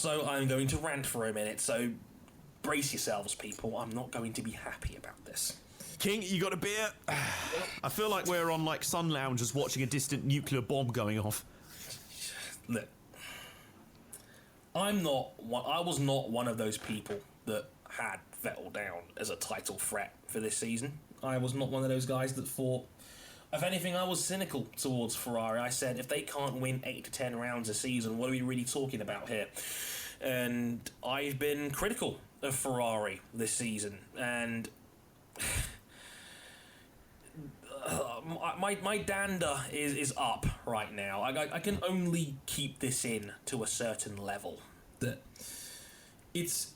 also, I'm going to rant for a minute, so brace yourselves, people. I'm not going to be happy about this. King, you got a beer? I feel like we're on like Sun Loungers watching a distant nuclear bomb going off. Look, I was not one of those people that had Vettel down as a title threat for this season. I was not one of those guys that thought. If anything, I was cynical towards Ferrari. I said, if they can't win 8 to 10 rounds a season, what are we really talking about here? And I've been critical of Ferrari this season, and my dander is up right now. I can only keep this in to a certain level. That it's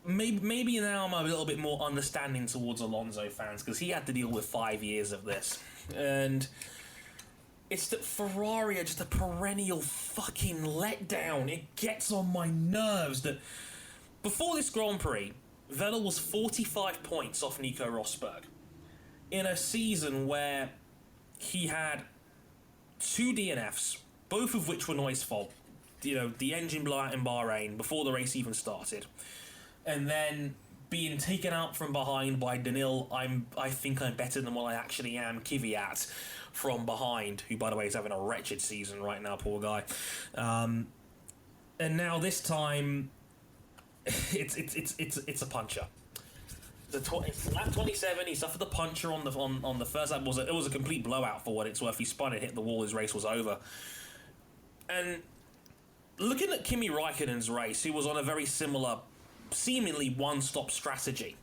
maybe now I'm a little bit more understanding towards Alonso fans, because he had to deal with 5 years of this, and it's that Ferrari are just a perennial fucking letdown. It gets on my nerves that before this Grand Prix, Vettel was 45 points off Nico Rosberg in a season where he had 2 DNFs, both of which were Noy's fault. You know, the engine blowout in Bahrain before the race even started, and then being taken out from behind by Danil. I think I'm better than what I actually am. Kvyat from behind, who by the way is having a wretched season right now, poor guy. And now this time, it's a puncher. It's lap 27. He suffered the puncher on the first lap. It was a complete blowout for what it's worth. He spun and hit the wall. His race was over. And looking at Kimi Raikkonen's race, he was on a very similar, seemingly one-stop strategy.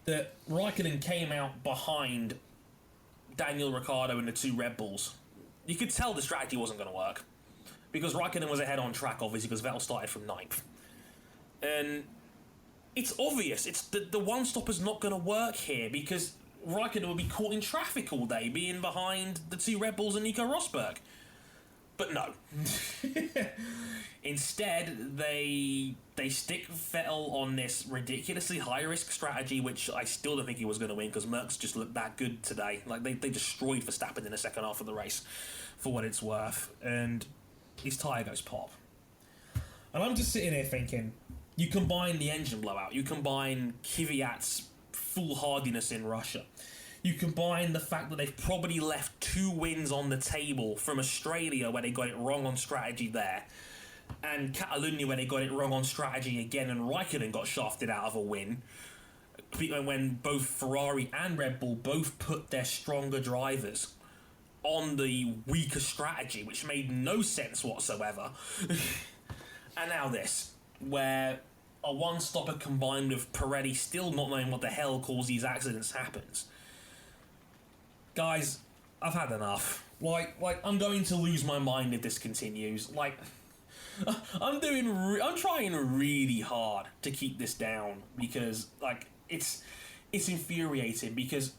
That Raikkonen came out behind Daniel Ricciardo and the 2 Red Bulls. You could tell the strategy wasn't going to work, because Raikkonen was ahead on track, obviously, because Vettel started from 9th. And it's obvious. It's the one-stop is not going to work here, because Raikkonen would be caught in traffic all day, being behind the 2 Red Bulls and Nico Rosberg. But no. Instead, they stick Vettel on this ridiculously high-risk strategy, which I still don't think he was going to win, because Merckx just looked that good today. Like, they destroyed Verstappen in the second half of the race, for what it's worth. And his tyre goes pop. And I'm just sitting here thinking, you combine the engine blowout, you combine Kvyat's foolhardiness in Russia, you combine the fact that they've probably left 2 wins on the table from Australia, where they got it wrong on strategy there, and Catalonia, where they got it wrong on strategy again, and Raikkonen got shafted out of a win, when both Ferrari and Red Bull both put their stronger drivers on the weaker strategy, which made no sense whatsoever. And now this, where a one-stopper combined with Pirelli still not knowing what the hell caused these accidents happens. Guys, I've had enough. Like I'm going to lose my mind if this continues. Like, I'm trying really hard to keep this down, because like it's infuriating, because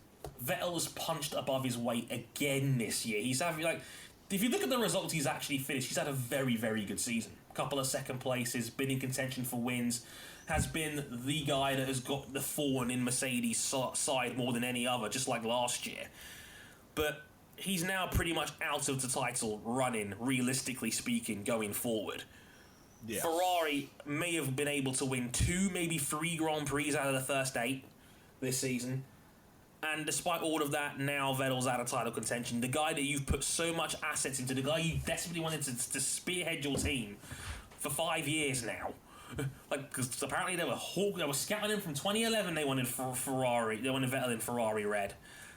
Vettel has punched above his weight again this year. He's having, like, if you look at the results he's actually finished, he's had a very, very good season. A couple of second places, been in contention for wins, has been the guy that has got the thorn in Mercedes' side more than any other, just like last year. But he's now pretty much out of the title running, realistically speaking, going forward. Yeah. Ferrari may have been able to win 2, maybe 3 Grand Prix out of the first 8 this season. And despite all of that, now Vettel's out of title contention. The guy that you've put so much assets into, the guy you desperately wanted to spearhead your team for 5 years now. Like, because apparently they were scouting him from 2011. They wanted Ferrari. They wanted Vettel in Ferrari red.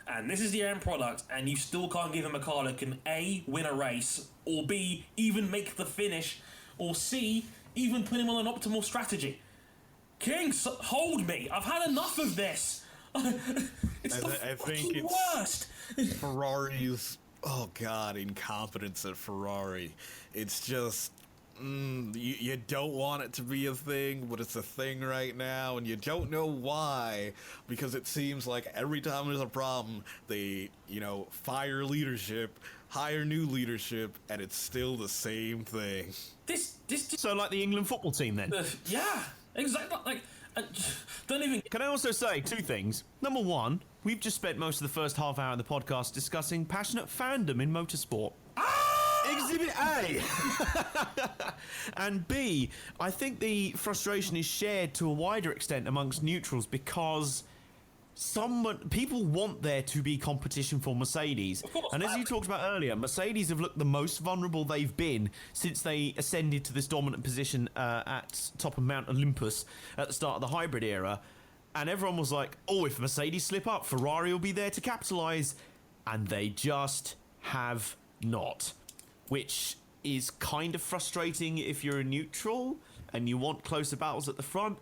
And this is the end product, and you still can't give him a car that can A, win a race, or B, even make the finish, or C, even put him on an optimal strategy. King, hold me! I've had enough of this! It's the fucking worst! Ferrari's, oh god, incompetence at Ferrari. It's just, you don't want it to be a thing, but it's a thing right now, and you don't know why, because it seems like every time there's a problem, they, fire leadership, hire new leadership, and it's still the same thing. This So like the England football team then? Yeah, exactly. Like, don't even... Can I also say 2 things? Number 1, we've just spent most of the first half hour of the podcast discussing passionate fandom in motorsport. Ah! Exhibit A. And B, I think the frustration is shared to a wider extent amongst neutrals because people want there to be competition for Mercedes. Of course, and as you talked about earlier, Mercedes have looked the most vulnerable they've been since they ascended to this dominant position at top of Mount Olympus at the start of the hybrid era. And everyone was like, oh, if Mercedes slip up, Ferrari will be there to capitalise. And they just have not. Which is kind of frustrating if you're a neutral and you want closer battles at the front.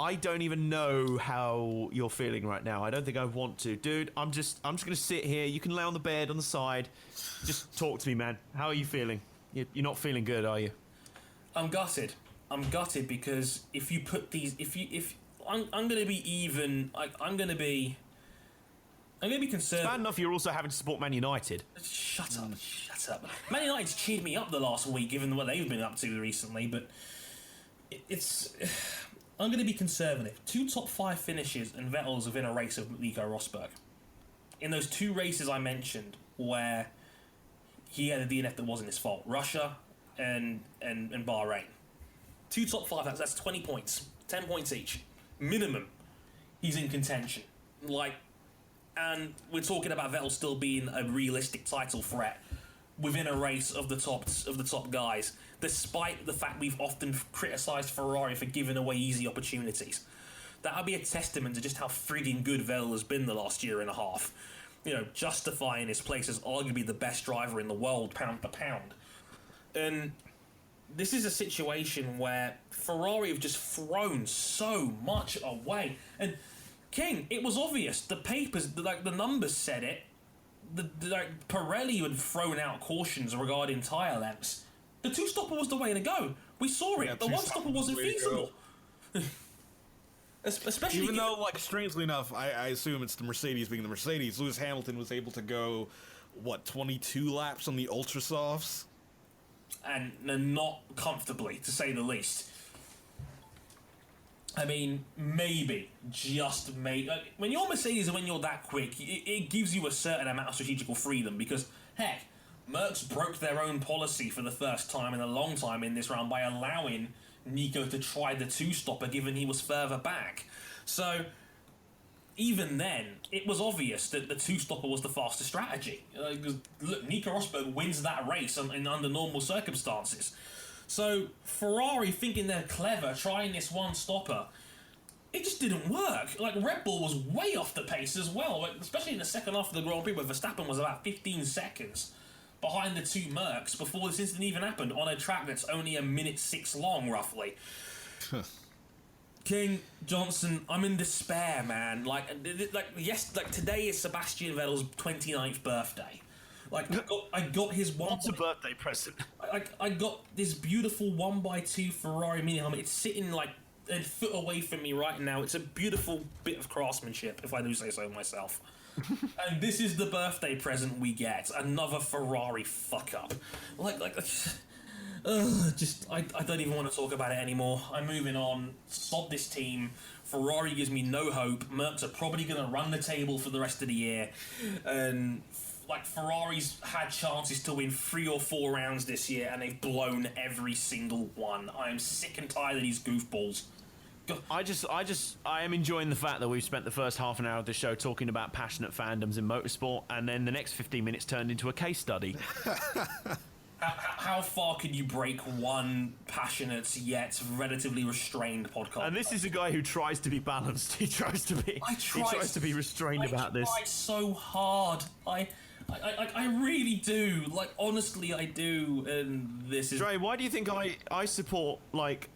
I don't even know how you're feeling right now. I don't think I want to. Dude, I'm just going to sit here. You can lay on the bed on the side. Just talk to me, man. How are you feeling? You're not feeling good, are you? I'm gutted. I'm gutted because if you put these... I'm going to be even... I'm going to be conservative. It's bad enough you're also having to support Man United. Shut up. Man United's cheered me up the last week, given what they've been up to recently, but it's... I'm going to be conservative. 2 top 5 finishes and Vettel's within a race of Nico Rosberg. In those 2 races I mentioned, where he had a DNF that wasn't his fault, Russia and Bahrain. 2 top 5, that's 20 points, 10 points each, minimum. He's in contention, and we're talking about Vettel still being a realistic title threat within a race of the top guys, despite the fact we've often criticised Ferrari for giving away easy opportunities. That would be a testament to just how frigging good Vettel has been the last year and a half. Justifying his place as arguably the best driver in the world, pound for pound. And this is a situation where Ferrari have just thrown so much away. And King, it was obvious. The papers, the numbers said it. Pirelli had thrown out cautions regarding tyre lengths. The 2-stopper was the way to go. We saw it. Yeah, the 1-stopper wasn't feasible. Especially even though, strangely enough, I assume it's the Mercedes being the Mercedes. Lewis Hamilton was able to go, 22 laps on the ultra softs? And not comfortably, to say the least. I mean, maybe, just maybe. When you're Mercedes and when you're that quick, it gives you a certain amount of strategical freedom because, heck, Merckx broke their own policy for the first time in a long time in this round by allowing Nico to try the 2-stopper given he was further back. So, even then, it was obvious that the 2-stopper was the faster strategy. Look, Nico Rosberg wins that race under normal circumstances. So, Ferrari, thinking they're clever, trying this 1-stopper, it just didn't work. Red Bull was way off the pace as well, especially in the second half of the Grand Prix where Verstappen was about 15 seconds behind the 2 Mercs before this incident even happened on a track that's only a minute 6 long, roughly. King, Johnson, I'm in despair, man. Today is Sebastian Vettel's 29th birthday. I got his one. What's a birthday present? I got this beautiful 1x2 Ferrari mini helmet. It's sitting a foot away from me right now. It's a beautiful bit of craftsmanship, if I do say so myself. And this is the birthday present we get. Another Ferrari fuck up. I don't even want to talk about it anymore. I'm moving on. Sod this team. Ferrari gives me no hope. Mercs are probably going to run the table for the rest of the year. And Ferrari's had chances to win 3 or 4 rounds this year, and they've blown every single one. I am sick and tired of these goofballs. I am enjoying the fact that we've spent the first half an hour of the show talking about passionate fandoms in motorsport, and then the next 15 minutes turned into a case study. How far can you break one passionate yet relatively restrained podcast? And this is a guy who tries to be balanced. He tries to be restrained about this. I try so hard. I really do. Honestly, I do. And this is... Dre, why do you think I support,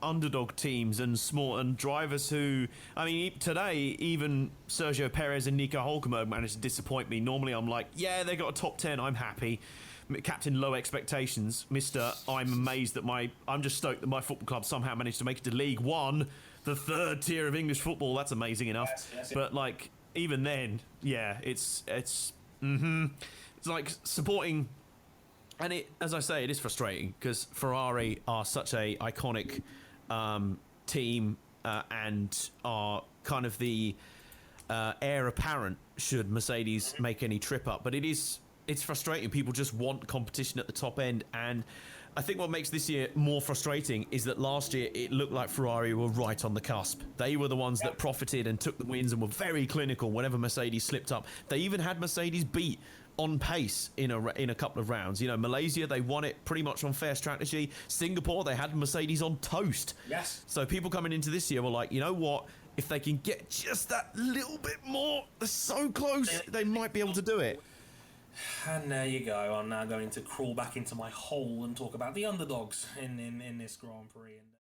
underdog teams and small and drivers who... I mean, today, even Sergio Perez and Nico Hulkenberg managed to disappoint me. Normally, I'm like, yeah, they got a top 10. I'm happy. Captain Low Expectations, Mr. I'm amazed that I'm just stoked that my football club somehow managed to make it to League One, the 3rd tier of English football. That's amazing enough. Yes. But, even then, yeah, it's supporting, and as I say, it is frustrating because Ferrari are such a iconic team and are kind of the heir apparent should Mercedes make any trip up. But it is it's frustrating. People just want competition at the top end, and I think what makes this year more frustrating is that last year it looked like Ferrari were right on the cusp. They were the ones that profited and took the wins and were very clinical whenever Mercedes slipped up. They even had Mercedes beat on pace in a couple of rounds. You know, Malaysia, they won it pretty much on fair strategy. Singapore, they had Mercedes on toast. Yes. So people coming into this year were like, you know what? If they can get just that little bit more, they're so close, they might be able to do it. And there you go. I'm now going to crawl back into my hole and talk about the underdogs in this Grand Prix.